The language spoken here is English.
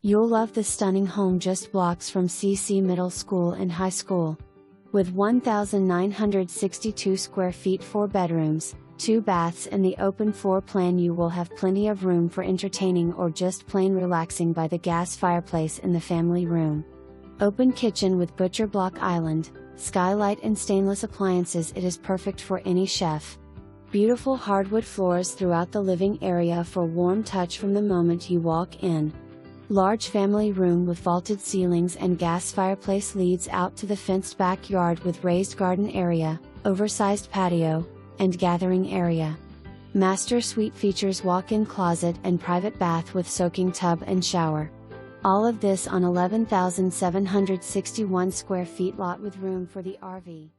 You'll love the stunning home just blocks from CC Middle School and High School. With 1,962 square feet, 4 bedrooms, 2 baths and the open floor plan, you will have plenty of room for entertaining or just plain relaxing by the gas fireplace in the family room. Open kitchen with butcher block island, skylight and stainless appliances. It is perfect for any chef. Beautiful hardwood floors throughout the living area for warm touch from the moment you walk in. Large family room with vaulted ceilings and gas fireplace leads out to the fenced backyard with raised garden area, oversized patio, and gathering area. Master suite features walk-in closet and private bath with soaking tub and shower. All of this on 11,761 square feet lot with room for the RV.